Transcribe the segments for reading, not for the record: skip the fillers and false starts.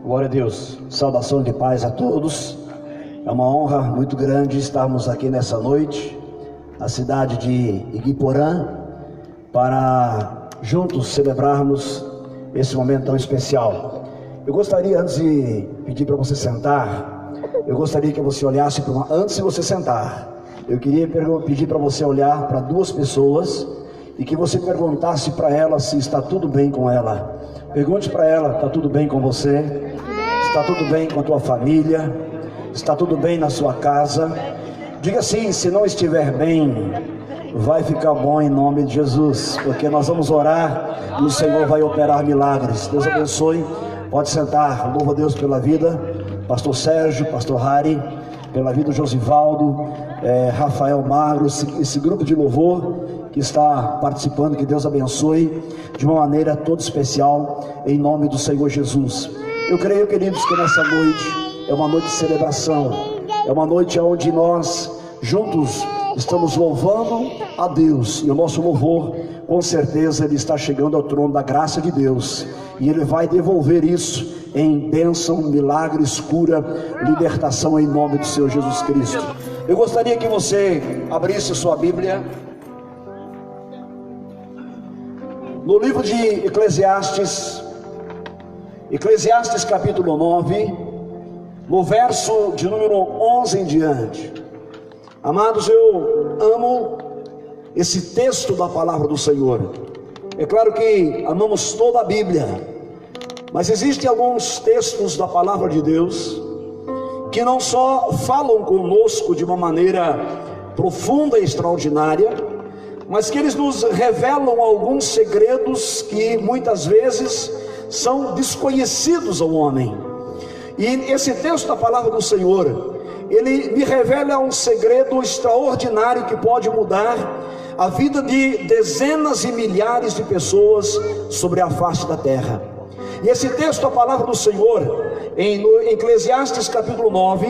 Glória a Deus, saudação de paz a todos. É uma honra muito grande estarmos aqui nessa noite, na cidade de Iguiporã, para juntos celebrarmos esse momento tão especial. Eu gostaria, antes de pedir para você sentar, eu gostaria que você olhasse antes de você sentar, eu queria pedir para você olhar para duas pessoas e que você perguntasse para ela se está tudo bem com ela. Pergunte para ela: está tudo bem com você? Está tudo bem com a tua família? Está tudo bem na sua casa? Diga assim: se não estiver bem, vai ficar bom em nome de Jesus, porque nós vamos orar e o Senhor vai operar milagres. Deus abençoe. Pode sentar. Louvo a Deus pela vida pastor Sérgio, pastor Harry, pela vida do Josivaldo, Rafael Magro, esse grupo de louvor que está participando. Que Deus abençoe de uma maneira toda especial, em nome do Senhor Jesus. Eu creio, queridos, que nessa noite é uma noite de celebração, é uma noite onde nós juntos estamos louvando a Deus, e o nosso louvor, com certeza, ele está chegando ao trono da graça de Deus, e ele vai devolver isso em bênção, milagres, cura, libertação, em nome do Senhor Jesus Cristo. Eu gostaria que você abrisse sua Bíblia no livro de Eclesiastes capítulo 9, no verso de número 11 em diante. Amados, eu amo esse texto da palavra do Senhor. É claro que amamos toda a Bíblia, mas existem alguns textos da palavra de Deus que não só falam conosco de uma maneira profunda e extraordinária, mas que eles nos revelam alguns segredos que muitas vezes são desconhecidos ao homem. E esse texto da palavra do Senhor, ele me revela um segredo extraordinário que pode mudar a vida de dezenas e milhares de pessoas sobre a face da terra. E esse texto da palavra do Senhor, em Eclesiastes capítulo 9,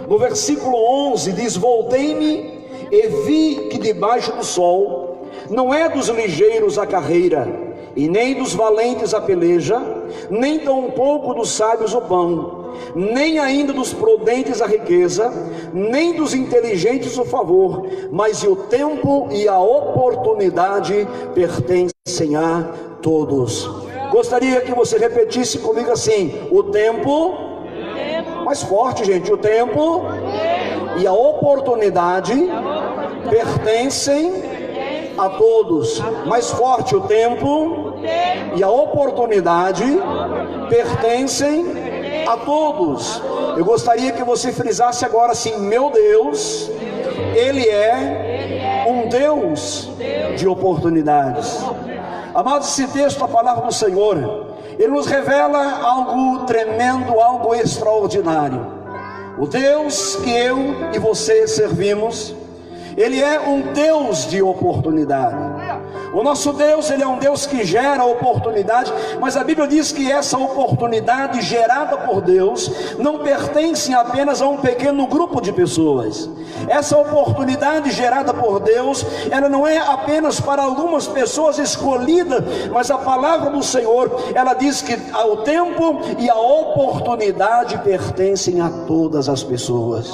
no versículo 11, diz: voltei-me e vi que debaixo do sol não é dos ligeiros a carreira, e nem dos valentes a peleja, nem tampouco dos sábios o pão, nem ainda dos prudentes a riqueza, nem dos inteligentes o favor, mas o tempo e a oportunidade pertencem a todos. Gostaria que você repetisse comigo assim: o tempo, mais forte, gente, o tempo e a oportunidade pertencem a todos. Mais forte: o tempo e a oportunidade pertencem a todos. Eu gostaria que você frisasse agora assim: meu Deus, Ele é um Deus de oportunidades. Amados, esse texto, a palavra do Senhor, ele nos revela algo tremendo, algo extraordinário. O Deus que eu e você servimos, Ele é um Deus de oportunidade. O nosso Deus, Ele é um Deus que gera oportunidade, mas a Bíblia diz que essa oportunidade gerada por Deus não pertence apenas a um pequeno grupo de pessoas. Essa oportunidade gerada por Deus, ela não é apenas para algumas pessoas escolhidas, mas a palavra do Senhor, ela diz que o tempo e a oportunidade pertencem a todas as pessoas,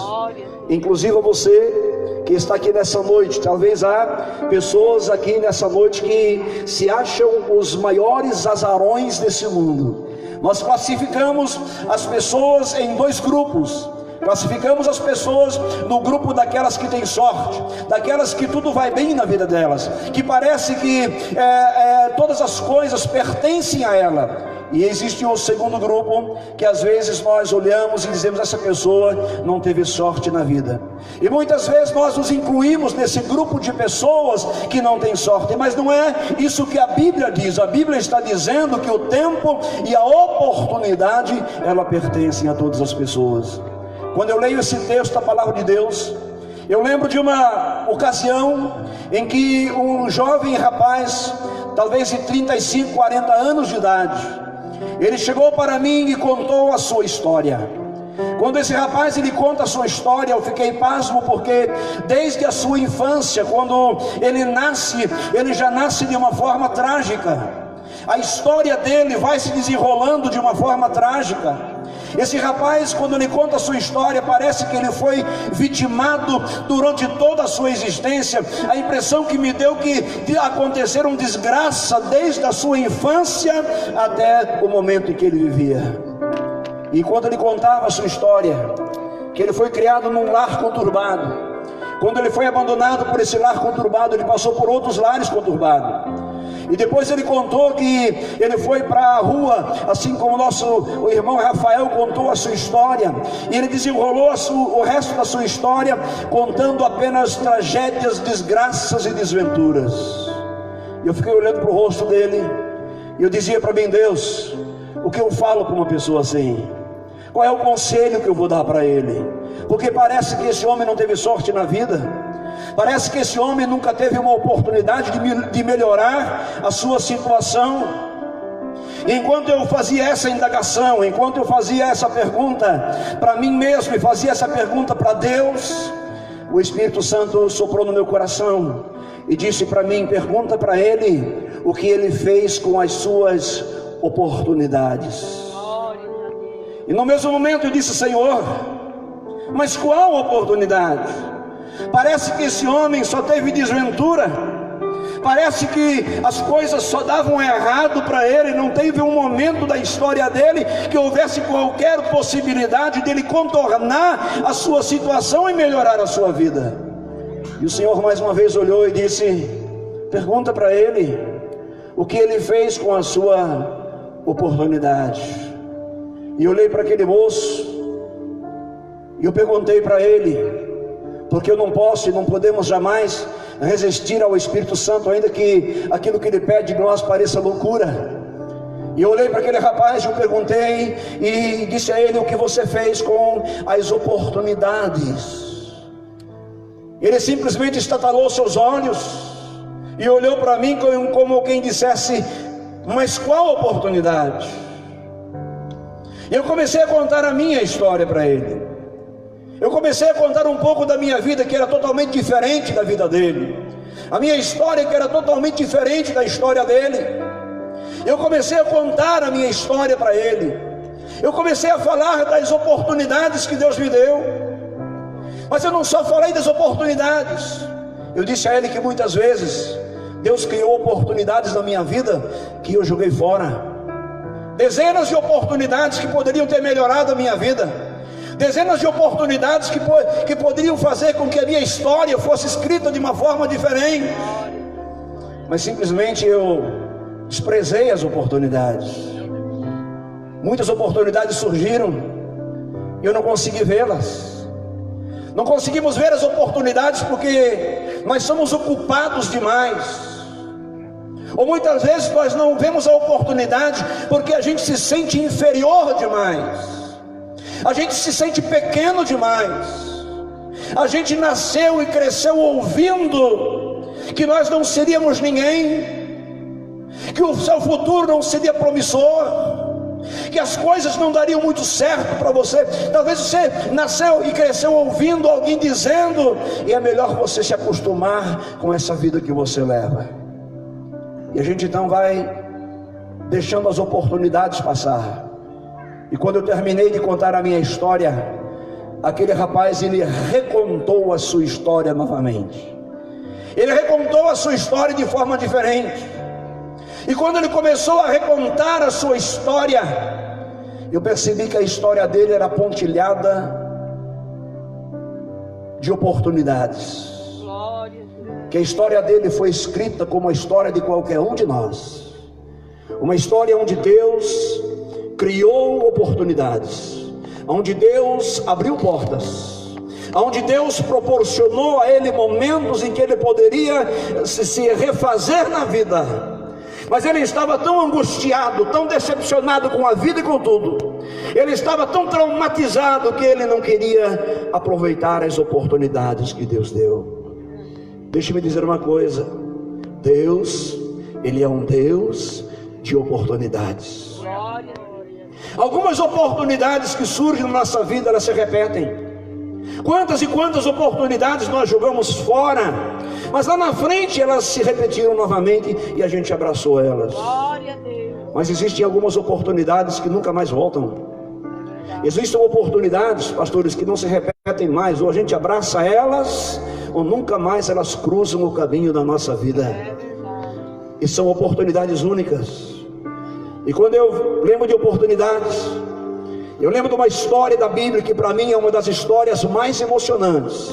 inclusive a você que está aqui nessa noite. Talvez há pessoas aqui nessa noite que se acham os maiores azarões desse mundo. Nós classificamos as pessoas em dois grupos. Classificamos as pessoas no grupo daquelas que têm sorte, daquelas que tudo vai bem na vida delas, que parece que todas as coisas pertencem a ela. E existe um segundo grupo que às vezes nós olhamos e dizemos: essa pessoa não teve sorte na vida. E muitas vezes nós nos incluímos nesse grupo de pessoas que não têm sorte, mas não é isso que a Bíblia diz. A Bíblia está dizendo que o tempo e a oportunidade, ela pertencem a todas as pessoas. Quando eu leio esse texto da palavra de Deus, eu lembro de uma ocasião em que um jovem rapaz, talvez de 35, 40 anos de idade, ele chegou para mim e contou a sua história. Quando esse rapaz ele conta a sua história, eu fiquei pasmo, porque desde a sua infância, quando ele nasce, ele já nasce de uma forma trágica. A história dele vai se desenrolando de uma forma trágica. Esse rapaz, quando ele conta a sua história, parece que ele foi vitimado durante toda a sua existência. A impressão que me deu que aconteceram desgraça desde a sua infância até o momento em que ele vivia. E quando ele contava a sua história, que ele foi criado num lar conturbado, quando ele foi abandonado por esse lar conturbado, ele passou por outros lares conturbados. E depois ele contou que ele foi para a rua, assim como o irmão Rafael contou a sua história. E ele desenrolou o resto da sua história, contando apenas tragédias, desgraças e desventuras. E eu fiquei olhando para o rosto dele, e eu dizia para mim: Deus, o que eu falo para uma pessoa assim? Qual é o conselho que eu vou dar para ele? Porque parece que esse homem não teve sorte na vida. Parece que esse homem nunca teve uma oportunidade de melhorar a sua situação. E enquanto eu fazia essa indagação, enquanto eu fazia essa pergunta para mim mesmo e fazia essa pergunta para Deus, o Espírito Santo soprou no meu coração e disse para mim: pergunta para ele o que ele fez com as suas oportunidades. E no mesmo momento eu disse: Senhor, mas qual oportunidade? Parece que esse homem só teve desventura. Parece que as coisas só davam errado para ele. Não teve um momento da história dele que houvesse qualquer possibilidade dele contornar a sua situação e melhorar a sua vida. E o Senhor mais uma vez olhou e disse: pergunta para ele o que ele fez com a sua oportunidade. E eu olhei para aquele moço e eu perguntei para ele, porque eu não posso e não podemos jamais resistir ao Espírito Santo, ainda que aquilo que ele pede de nós pareça loucura. E eu olhei para aquele rapaz e eu perguntei e disse a ele: o que você fez com as oportunidades? Ele simplesmente estatalou seus olhos e olhou para mim como quem dissesse: mas qual oportunidade? E eu comecei a contar a minha história para ele. Eu comecei a contar um pouco da minha vida, que era totalmente diferente da vida dele. A minha história, que era totalmente diferente da história dele. Eu comecei a contar a minha história para ele. Eu comecei a falar das oportunidades que Deus me deu. Mas eu não só falei das oportunidades. Eu disse a ele que muitas vezes Deus criou oportunidades na minha vida que eu joguei fora. Dezenas de oportunidades que poderiam ter melhorado a minha vida. Dezenas de oportunidades que poderiam fazer com que a minha história fosse escrita de uma forma diferente. Mas simplesmente eu desprezei as oportunidades. Muitas oportunidades surgiram e eu não consegui vê-las. Não conseguimos ver as oportunidades porque nós somos ocupados demais. Ou muitas vezes nós não vemos a oportunidade porque a gente se sente inferior demais. A gente se sente pequeno demais. A gente nasceu e cresceu ouvindo que nós não seríamos ninguém, que o seu futuro não seria promissor, que as coisas não dariam muito certo para você. Talvez você nasceu e cresceu ouvindo alguém dizendo, e é melhor você se acostumar com essa vida que você leva. E a gente então vai deixando as oportunidades passar. E quando eu terminei de contar a minha história, aquele rapaz, ele recontou a sua história novamente. Ele recontou a sua história de forma diferente. E quando ele começou a recontar a sua história, eu percebi que a história dele era pontilhada de oportunidades. Que a história dele foi escrita como a história de qualquer um de nós. Uma história onde Deus criou oportunidades, onde Deus abriu portas, onde Deus proporcionou a ele momentos em que ele poderia se refazer na vida. Mas ele estava tão angustiado, tão decepcionado com a vida e com tudo. Ele estava tão traumatizado que ele não queria aproveitar as oportunidades que Deus deu. Deixe-me dizer uma coisa: Deus, Ele é um Deus de oportunidades. Algumas oportunidades que surgem na nossa vida, elas se repetem. Quantas e quantas oportunidades nós jogamos fora, mas lá na frente elas se repetiram novamente e a gente abraçou elas. Mas existem algumas oportunidades que nunca mais voltam. Existem oportunidades, pastores, que não se repetem mais, ou a gente abraça elas, ou nunca mais elas cruzam o caminho da nossa vida. E são oportunidades únicas. E quando eu lembro de oportunidades, eu lembro de uma história da Bíblia que para mim é uma das histórias mais emocionantes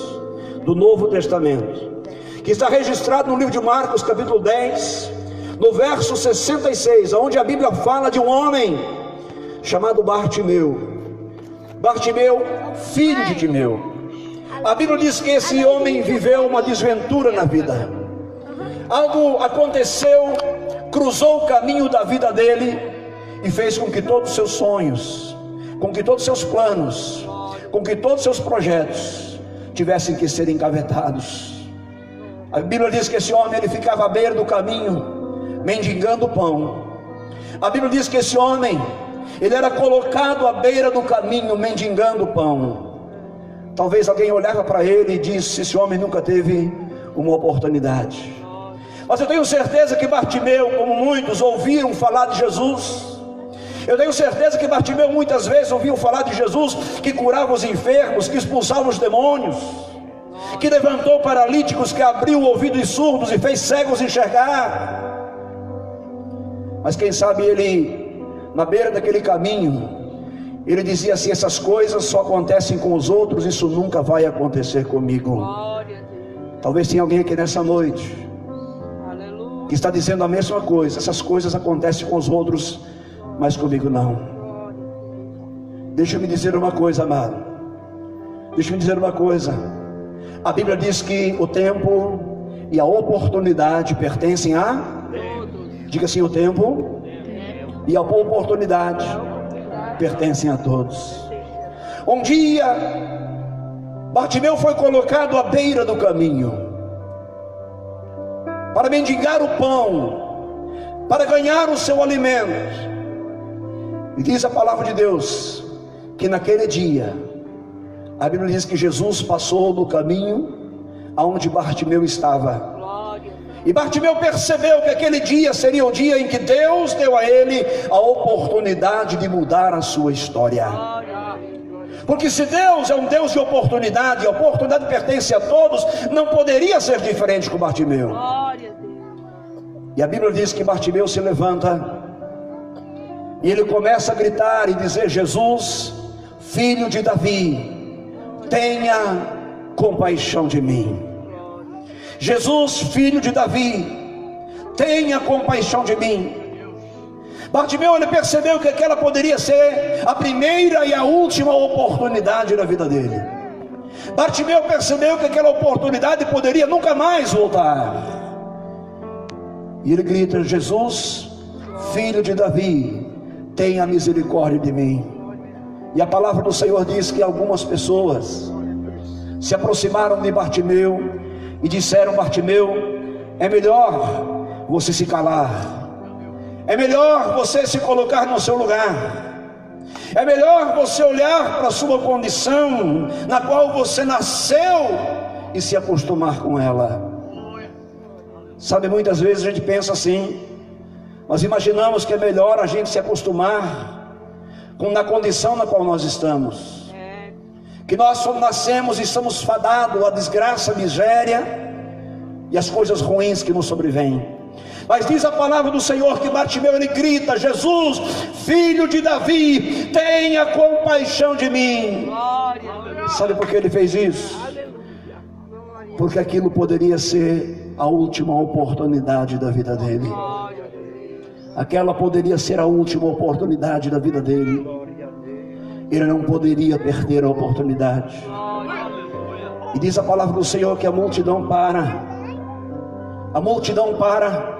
do Novo Testamento, que está registrado no livro de Marcos, capítulo 10, no verso 66, onde a Bíblia fala de um homem chamado Bartimeu. Bartimeu, filho de Timeu. A Bíblia diz que esse homem viveu uma desventura na vida. Algo aconteceu, cruzou o caminho da vida dele e fez com que todos os seus sonhos, com que todos os seus planos, com que todos os seus projetos tivessem que ser encavetados. A Bíblia diz que esse homem, ele ficava à beira do caminho, mendigando pão. A Bíblia diz que esse homem, ele era colocado à beira do caminho, mendigando pão. Talvez alguém olhava para ele e disse: esse homem nunca teve uma oportunidade. Mas eu tenho certeza que Bartimeu, como muitos, ouviram falar de Jesus. Eu tenho certeza que Bartimeu muitas vezes ouviu falar de Jesus, que curava os enfermos, que expulsava os demônios, que levantou paralíticos, que abriu ouvidos surdos e fez cegos enxergar. Mas quem sabe ele, na beira daquele caminho, ele dizia assim: essas coisas só acontecem com os outros, isso nunca vai acontecer comigo. Talvez tenha alguém aqui nessa noite que está dizendo a mesma coisa: essas coisas acontecem com os outros, mas comigo não. Deixa eu me dizer uma coisa, amado. Deixa eu me dizer uma coisa. A Bíblia diz que o tempo e a oportunidade pertencem a... Diga assim: o tempo e a oportunidade pertencem a todos. Um dia Bartimeu foi colocado à beira do caminho para mendigar o pão, para ganhar o seu alimento. E diz a palavra de Deus que naquele dia, a Bíblia diz que Jesus passou no caminho aonde Bartimeu estava. E Bartimeu percebeu que aquele dia seria o dia em que Deus deu a ele a oportunidade de mudar a sua história. Porque se Deus é um Deus de oportunidade, e a oportunidade pertence a todos, não poderia ser diferente com Bartimeu. E a Bíblia diz que Bartimeu se levanta e ele começa a gritar e dizer: Jesus, filho de Davi, tenha compaixão de mim. Jesus, filho de Davi, tenha compaixão de mim. Bartimeu, ele percebeu que aquela poderia ser a primeira e a última oportunidade da vida dele. Bartimeu percebeu que aquela oportunidade poderia nunca mais voltar. E ele grita: Jesus, filho de Davi, tenha misericórdia de mim. E a palavra do Senhor diz que algumas pessoas se aproximaram de Bartimeu e disseram: Bartimeu, é melhor você se calar, é melhor você se colocar no seu lugar, é melhor você olhar para a sua condição na qual você nasceu e se acostumar com ela. Sabe, muitas vezes a gente pensa assim, nós imaginamos que é melhor a gente se acostumar na condição na qual nós estamos, que nós nascemos e estamos fadados à desgraça, à miséria e às coisas ruins que nos sobrevêm. Mas diz a palavra do Senhor que Bartimeu, ele grita: Jesus, filho de Davi, tenha compaixão de mim. Sabe por que ele fez isso? Porque aquilo poderia ser a última oportunidade da vida dele. Aquela poderia ser a última oportunidade da vida dele. Ele não poderia perder a oportunidade. E diz a palavra do Senhor que a multidão para. A multidão para.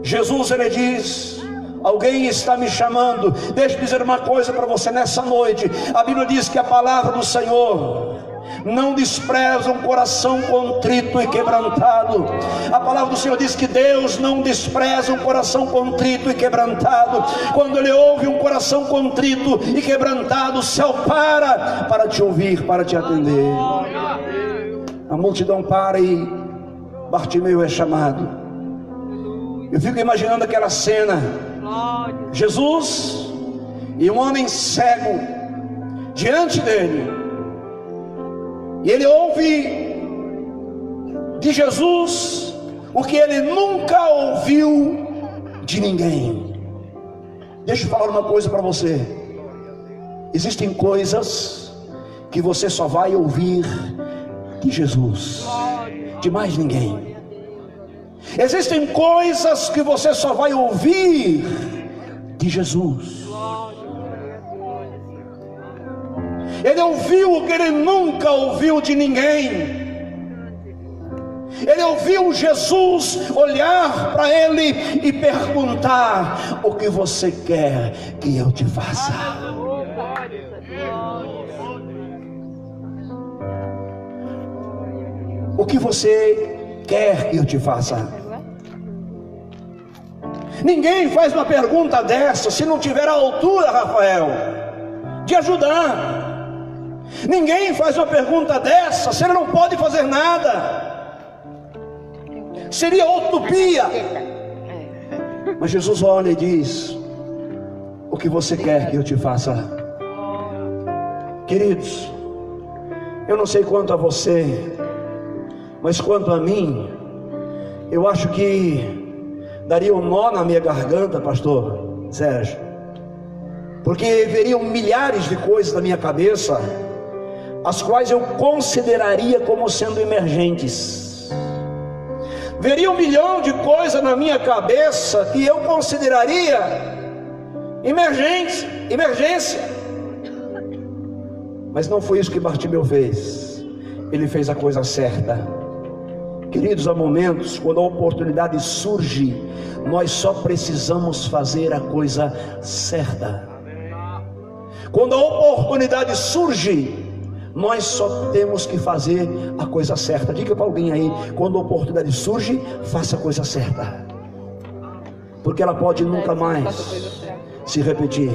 Jesus, ele diz: alguém está me chamando. Deixa eu dizer uma coisa para você nessa noite. A Bíblia diz que a palavra do Senhor não despreza um coração contrito e quebrantado. A palavra do Senhor diz que Deus não despreza um coração contrito e quebrantado. Quando Ele ouve um coração contrito e quebrantado, o céu para te ouvir, para te atender. A multidão para e Bartimeu é chamado. Eu fico imaginando aquela cena. Jesus, e um homem cego diante dele, e ele ouve de Jesus o que ele nunca ouviu de ninguém. Deixa eu falar uma coisa para você: existem coisas que você só vai ouvir de Jesus, de mais ninguém. Existem coisas que você só vai ouvir de Jesus. Ele ouviu o que ele nunca ouviu de ninguém. Ele ouviu Jesus olhar para ele e perguntar: o que você quer que eu te faça? O que você quer que eu te faça? Ninguém faz uma pergunta dessa se não tiver a altura, Rafael, de ajudar. Ninguém faz uma pergunta dessa se ele não pode fazer nada. Seria utopia. Mas Jesus olha e diz: o que você quer que eu te faça? Queridos, eu não sei quanto a você, mas quanto a mim, eu acho que daria um nó na minha garganta, pastor Sérgio, porque veriam milhares de coisas na minha cabeça, as quais eu consideraria como sendo emergentes. Veria 1 milhão de coisas na minha cabeça que eu consideraria emergência. Mas não foi isso que Bartimeu fez. Ele fez a coisa certa. Queridos, há momentos quando a oportunidade surge, nós só precisamos fazer a coisa certa. Quando a oportunidade surge, nós só temos que fazer a coisa certa. Diga para alguém aí: quando a oportunidade surge, faça a coisa certa, porque ela pode nunca mais se repetir.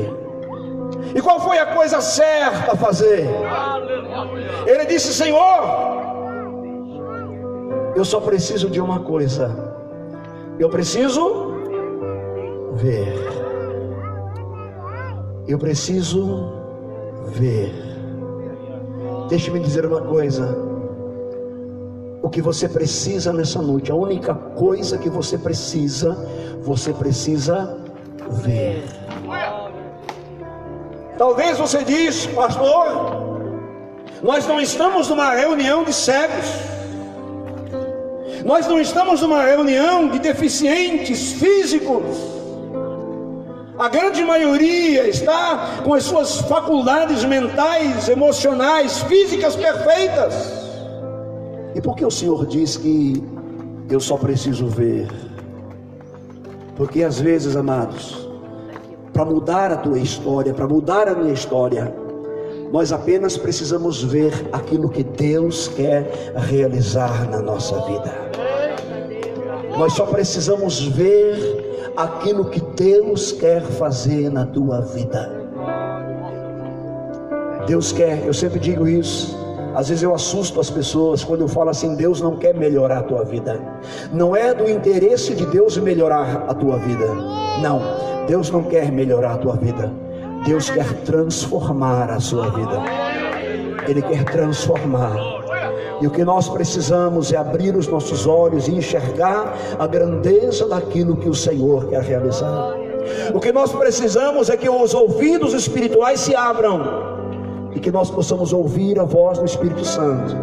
E qual foi a coisa certa a fazer? Ele disse: Senhor, eu só preciso de uma coisa. Eu preciso ver. Eu preciso ver. Deixe-me dizer uma coisa: o que você precisa nessa noite, a única coisa que você precisa ver. Talvez você diz: pastor, nós não estamos numa reunião de cegos, nós não estamos numa reunião de deficientes físicos. A grande maioria está com as suas faculdades mentais, emocionais, físicas perfeitas. E por que o Senhor diz que eu só preciso ver? Porque às vezes, amados, para mudar a tua história, para mudar a minha história, nós apenas precisamos ver aquilo que Deus quer realizar na nossa vida. Nós só precisamos ver aquilo que Deus quer fazer na tua vida. Deus quer, eu sempre digo isso, às vezes eu assusto as pessoas quando eu falo assim: Deus não quer melhorar a tua vida. Não é do interesse de Deus melhorar a tua vida. Não, Deus não quer melhorar a tua vida. Deus quer transformar a sua vida. Ele quer transformar. E o que nós precisamos é abrir os nossos olhos e enxergar a grandeza daquilo que o Senhor quer realizar. O que nós precisamos é que os ouvidos espirituais se abram e que nós possamos ouvir a voz do Espírito Santo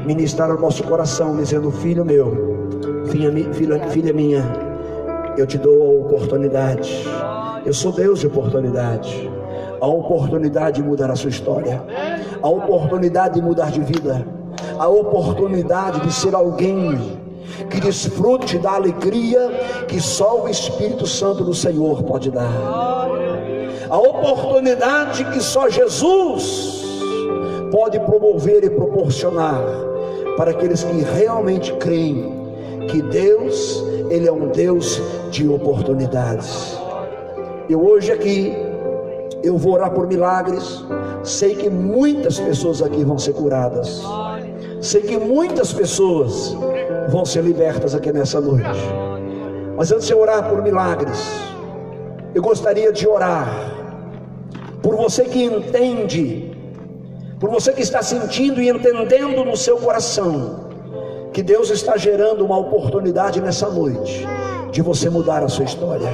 ministrar ao nosso coração, dizendo: filho meu, filha minha, eu te dou a oportunidade. Eu sou Deus de oportunidade. A oportunidade de mudar a sua história, a oportunidade de mudar de vida, a oportunidade de ser alguém que desfrute da alegria que só o Espírito Santo do Senhor pode dar, a oportunidade que só Jesus pode promover e proporcionar para aqueles que realmente creem que Deus, Ele é um Deus de oportunidades. Eu hoje aqui, eu vou orar por milagres. Sei que muitas pessoas aqui vão ser curadas. Sei que muitas pessoas vão ser libertas aqui nessa noite. Mas antes de orar por milagres, eu gostaria de orar por você que entende, por você que está sentindo e entendendo no seu coração, que Deus está gerando uma oportunidade nessa noite, de você mudar a sua história.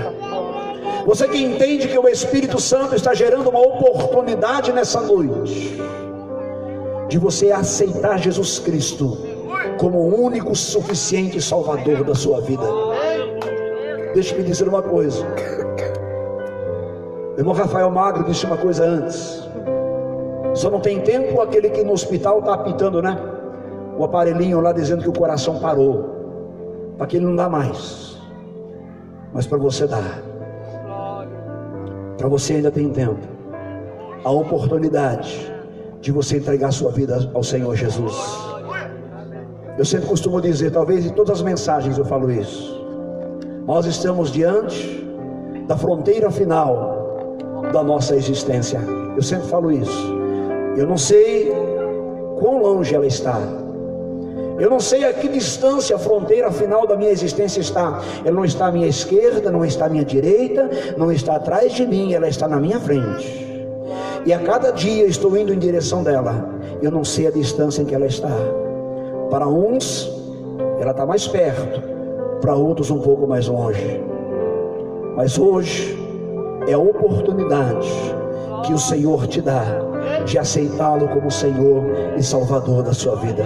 Você que entende que o Espírito Santo está gerando uma oportunidade nessa noite, de você aceitar Jesus Cristo como o único suficiente Salvador da sua vida. Deixa-me dizer uma coisa. O irmão Rafael Magro disse uma coisa antes: só não tem tempo aquele que no hospital está apitando, né? O aparelhinho lá dizendo que o coração parou. Para aquele não dá mais, mas para você dá. Para você ainda tem tempo, a oportunidade de você entregar sua vida ao Senhor Jesus. Eu sempre costumo dizer, talvez em todas as mensagens eu falo isso, nós estamos diante da fronteira final da nossa existência. Eu sempre falo isso. Eu não sei quão longe ela está, eu não sei a que distância a fronteira final da minha existência está. Ela não está à minha esquerda, não está à minha direita, não está atrás de mim, ela está na minha frente. E a cada dia estou indo em direção dela. Eu não sei a distância em que ela está. Para uns ela está mais perto, para outros um pouco mais longe. Mas hoje é a oportunidade que o Senhor te dá de aceitá-lo como Senhor e Salvador da sua vida.